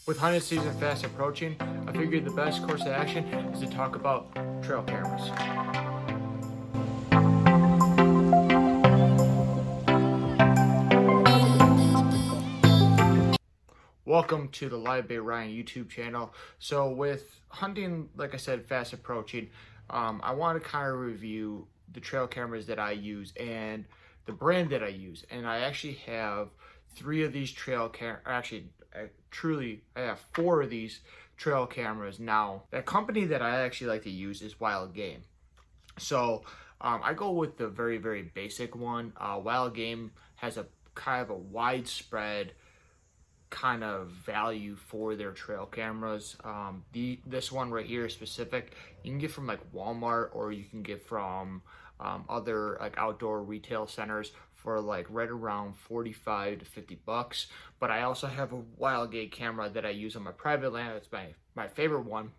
With hunting season fast approaching, I figured the best course of action is to talk about trail cameras. Welcome to the Live Bait Ryan YouTube channel. So with hunting, like I said, fast approaching, I want to kind of review the trail cameras that I use and the brand that I use. And I actually have three of these trail cameras. Actually, I have four of these trail cameras now. The company that I actually like to use is Wildgame. So I go with the very, very basic one. Wildgame has a kind of a widespread kind of value for their trail cameras. This one right here is specific. You can get from like Walmart, or you can get from other like outdoor retail centers for like right around 45 to 50 bucks. But I also have a Wildgate camera that I use on my private land. It's my favorite one.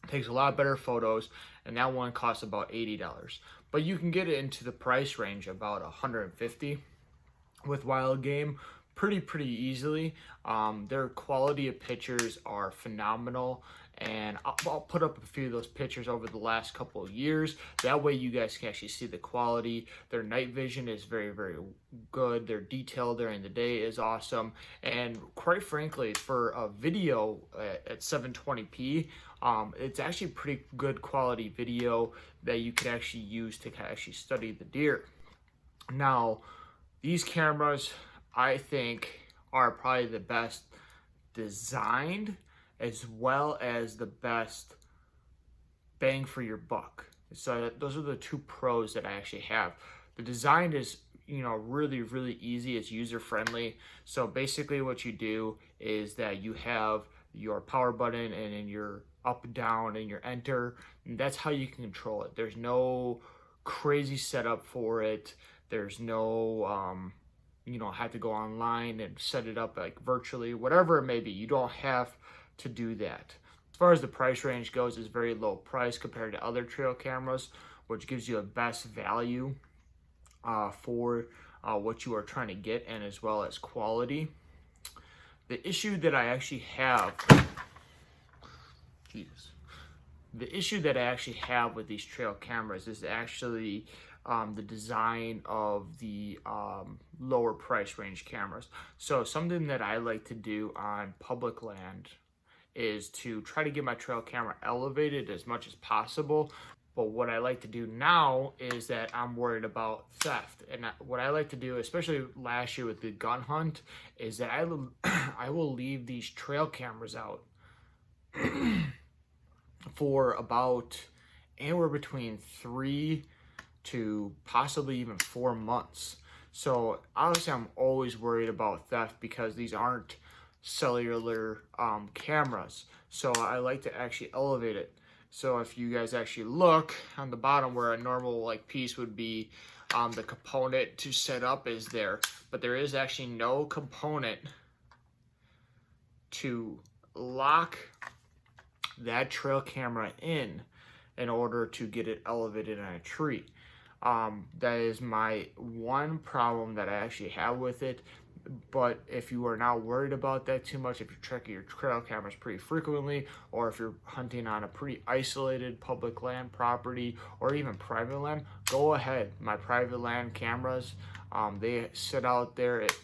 It takes a lot better photos, and that one costs about $80. But you can get it into the price range about 150 with Wildgame pretty easily. Their quality of pictures are phenomenal, and I'll put up a few of those pictures over the last couple of years. That way you guys can actually see the quality. Their night vision is very good. Their detail during the day is awesome, and quite frankly, for a video at 720p, it's actually pretty good quality video that you can actually use to actually study the deer. Now, these cameras, I think, are probably the best designed as well as the best bang for your buck. So those are the two pros that I actually have. The design is, really easy. It's user friendly. So basically what you do is that you have your power button and then your up and down and your enter, and that's how you can control it. There's no crazy setup for it. There's no have to go online and set it up like virtually, whatever it may be. You don't have to do that. As far as the price range goes, it's very low price compared to other trail cameras, which gives you a best value for what you are trying to get, and as well as quality. The issue that I actually have, with these trail cameras is actually the design of the lower price range cameras. So something that I like to do on public land is to try to get my trail camera elevated as much as possible. But what I like to do now is that I'm worried about theft. And what I like to do, especially last year with the gun hunt, is that I will leave these trail cameras out for about anywhere between 3 to possibly even 4 months. So obviously I'm always worried about theft because these aren't cellular cameras. So I like to actually elevate it. So if you guys actually look on the bottom where a normal piece would be, the component to set up is there, but there is actually no component to lock that trail camera in order to get it elevated in a tree. That is my one problem that I actually have with it. But if you are not worried about that too much, if you're checking your trail cameras pretty frequently, or if you're hunting on a pretty isolated public land property or even private land, go ahead. My private land cameras, they sit out there at,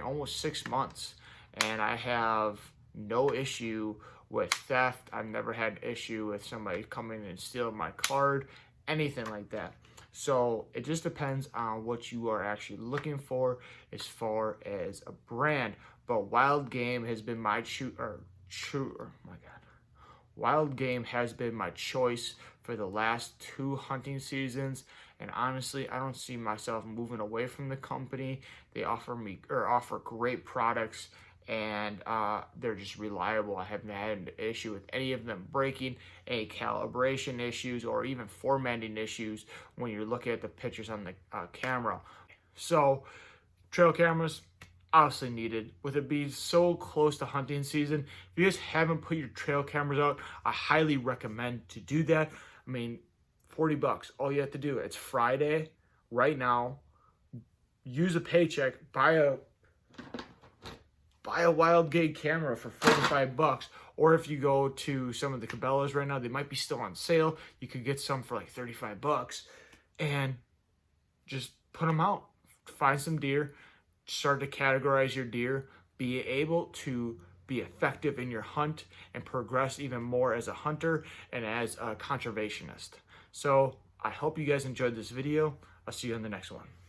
almost 6 months, and I have no issue with theft. I've never had an issue with somebody coming and stealing my card, anything like that. So it just depends on what you are actually looking for as far as a brand. But Wildgame has been my Wildgame has been my choice for the last 2 hunting seasons, and honestly, I don't see myself moving away from the company. They offer great products, and they're just reliable. I haven't had an issue with any of them breaking, any calibration issues, or even formatting issues when you're looking at the pictures on the camera. So trail cameras, obviously needed. With it being so close to hunting season, if you guys haven't put your trail cameras out, I highly recommend to do that. 40 bucks, all you have to do. It's Friday right now. Use a paycheck, buy buy a Wildgame camera for 45 bucks. Or if you go to some of the Cabela's right now, they might be still on sale. You could get some for like 35 bucks and just put them out. Find some deer, start to categorize your deer, be able to be effective in your hunt and progress even more as a hunter and as a conservationist. So I hope you guys enjoyed this video. I'll see you in the next one.